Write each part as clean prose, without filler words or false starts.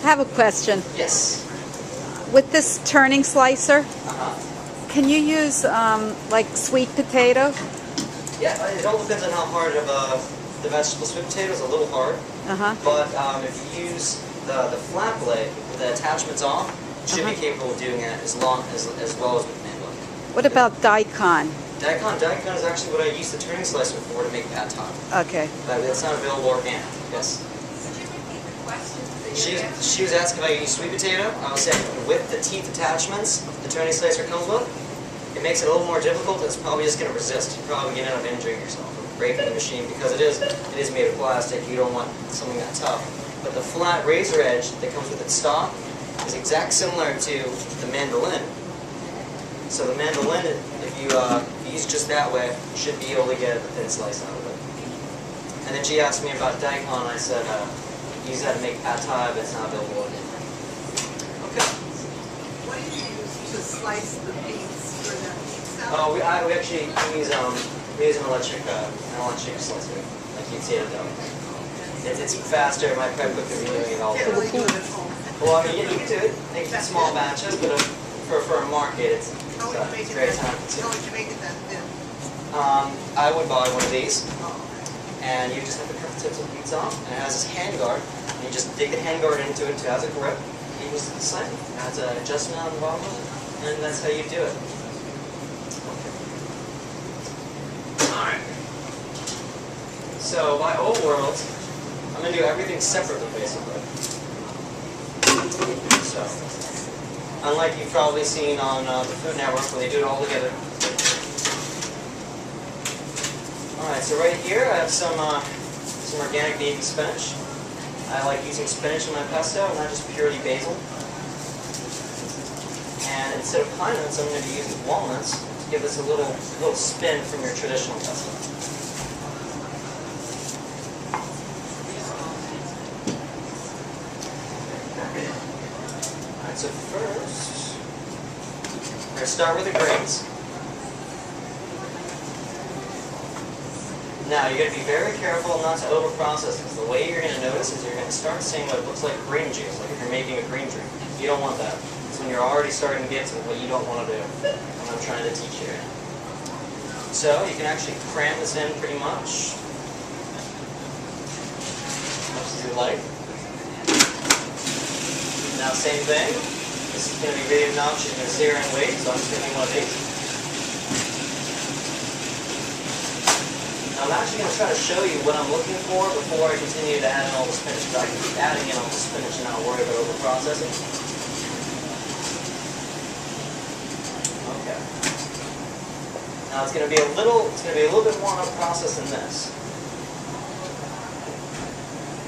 have a question. Yes. With this turning slicer, Uh-huh. can you use like sweet potato? Yeah, it all depends on how hard of the vegetable. Sweet potato is a little hard, but if you use the flat blade with the attachments off, you should be capable of doing it as well as with mandolin. What about daikon? Daikon is actually what I use the turning slicer for to make pad thai. Okay. But it's not available organic. Yes. Could you repeat the question? She was asking if I use sweet potato. I was saying with the teeth attachments the turning slicer comes with, it makes it a little more difficult. It's probably just going to resist. You're probably going to end up injuring yourself or breaking the machine because it is made of plastic. You don't want something that tough. But the flat razor edge that comes with its stock is exact similar to the mandolin. So the mandolin, if you use just that way, you should be able to get a thin slice out of it. And then she asked me about daikon, and I said, use that to make pad thai, but it's not available again. Okay. What do you use to slice the beets for the meat salad? Oh, we actually use an electric slicer, like you'd see it at home. It's faster. My prep cook could be doing it all. Can't really do it at home. Well, I mean, you can do it, make it small batches, but for a market, it's very time consuming. How would you make it that thin? I would buy one of these, Oh, okay. and you just have to cut the tips of the beets off, and it has this hand guard, and you just dig the hand guard into it to has a grip, and you just slide it. It has an adjustment on the bottom of it, and that's how you do it. Okay. Alright. So, by old world, I'm going to do everything separately, basically. So, unlike you've probably seen on the Food Network where they do it all together. Alright, so right here I have some organic baby spinach. I like using spinach in my pesto, not just purely basil. And instead of pine nuts, I'm going to be using walnuts to give this a little spin from your traditional pesto. Alright, so first, we're going to start with the grains. Now, you're going to be very careful not to over-process this. The way you're going to notice is you're going to start seeing what looks like green juice, like if you're making a green drink. You don't want that. It's when you're already starting to get to what you don't want to do, what I'm trying to teach you. So, you can actually cram this in pretty much as you like. Now, same thing. This is going to be really obnoxious. You're going to sit here and wait, so I'm just going to do one of these. Now, I'm actually going to try to show you what I'm looking for before I continue to add in all the spinach. Because I can keep adding in all the spinach and not worry about over-processing. Okay. Now, it's going to be a little bit more of a process than this.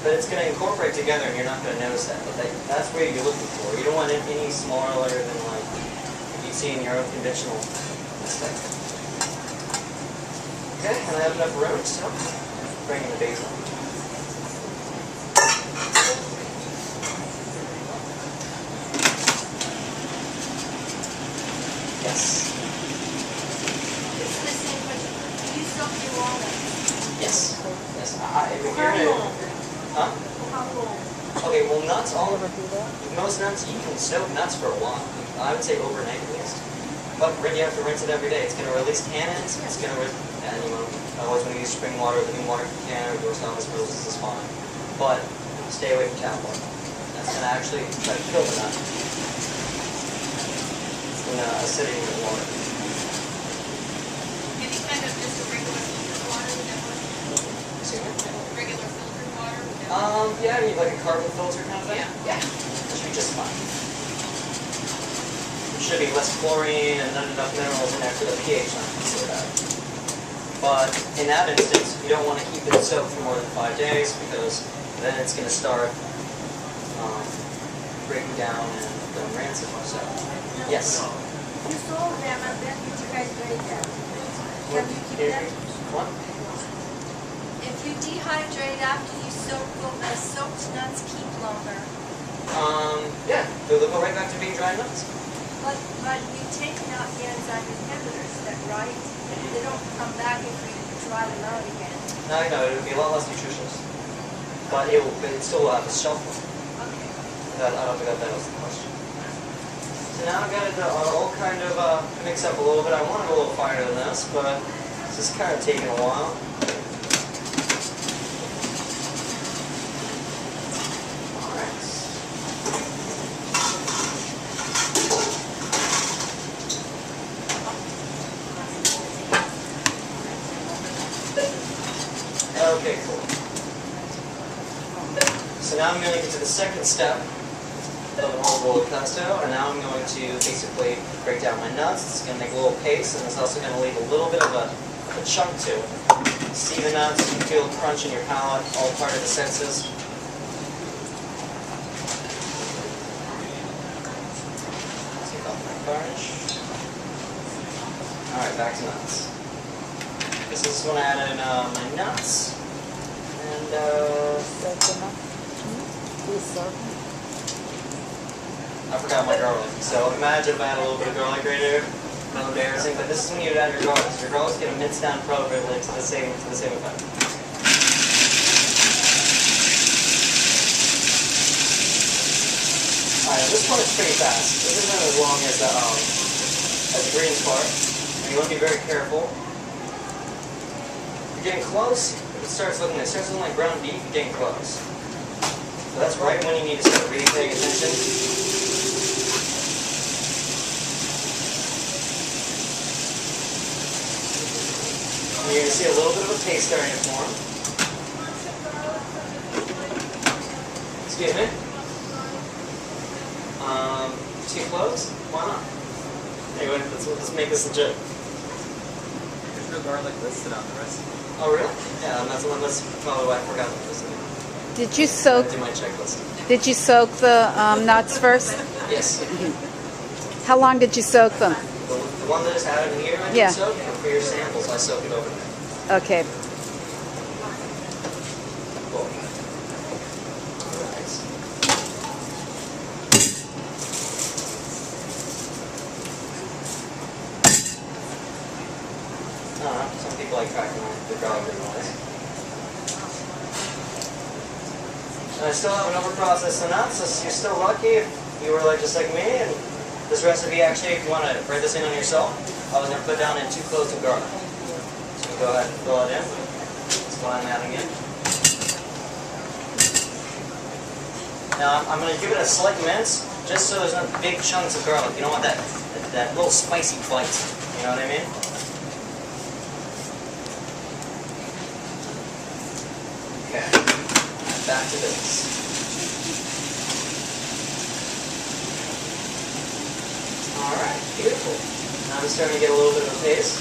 But it's going to incorporate together and you're not going to notice that. But that's where you're looking for. You don't want it any smaller than like you see in your own conventional mistake. Okay, and I have enough room, so bring in the basil. Yes. It's the same question. Do you soak your walnuts? Yes. Yes. Huh? Okay, well nuts, most nuts, you can soak nuts for a while. I would say overnight at least. But you have to rinse it every day. It's going to release tannins, it's going to and you know, always when you use spring water, living water if you can, or Dorsalamis roses is fine. But stay away from tap water. That's going to actually try to kill the nut. It's going to acidity in the water. Any kind of just a regular filtered water would that work? Excuse me? Regular filtered water would that work? Yeah, I mean like a carbon filter kind of thing? Yeah. That should be just fine. There should be less chlorine and not enough minerals in there for the pH not to be so bad. But in that instance, you don't want to keep it soaked for more than 5 days because then it's going to start breaking down and going rancid. So, yes? You sold them and then you dehydrate them. Can you keep them? What? If you dehydrate after you soak them, the soaked nuts keep longer. Yeah, they'll go right back to being dry nuts. But you take out the enzyme inhibitors, is that right? They don't come back if you dry them out again. No, it would be a lot less nutritious. But it still will have a shelf life. Okay. I don't think that was the question. So now I've got it all kind of mix up a little bit. I want it a little finer than this, but this is kind of taking a while. Okay, cool. So now I'm going to get to the second step of the whole roll of pesto, and now I'm going to basically break down my nuts. It's going to make a little paste, and it's also going to leave a little bit of a chunk to it. See the nuts, you feel the crunch in your palate, all part of the senses. Take off my garnish. Alright, back to nuts. This is when I add in my nuts. And, I forgot my garlic. So imagine if I had a little bit of garlic right here. No embarrassing, but this is when you add your garlic. So your garlic's going to mince down appropriately to the same effect. Alright, this one is pretty fast. This isn't as long as the greens part. And you want to be very careful. If you're getting close, it starts looking like ground beef, you're getting close. So that's right when you need to start really paying attention. And you're going to see a little bit of a paste starting to form. Excuse me? Too close? Why not? Anyway, let's make this legit. There's no garlic listed on the recipe. Oh really? Yeah, that's probably why I forgot about this. Did you soak? Do my checklist. Did you soak the nuts first? Yes. How long did you soak them? The one that is added in here, I Yeah. soak for your samples. I soak it overnight. Okay. Cool. Some people like cracking the garlic noise. And I still haven't overprocessed the nuts, so you're still lucky if you were just like me, and this recipe actually, if you want to write this in on yourself, I was going to put down in 2 cloves of garlic. So go ahead and fill it in. That's what I'm adding in. Now I'm going to give it a slight mince, just so there's no big chunks of garlic. You don't want that little spicy bite. You know what I mean? Okay, back to this. Alright, beautiful. Now I'm starting to get a little bit of a taste.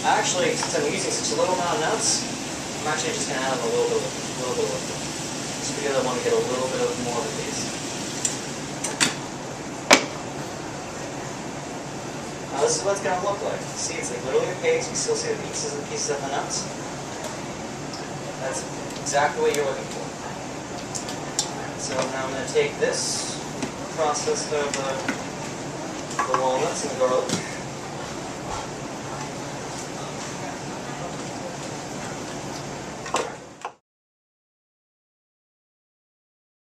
Actually, since I'm using such a little amount of nuts, I'm actually just going to add a little bit of liquid. Just because I want to get a little bit of more of a taste. Now this is what it's going to look like. See, it's like literally a paste. You still see the pieces of the nuts. That's exactly what you're looking for. So now I'm going to take this process of the walnuts and the garlic.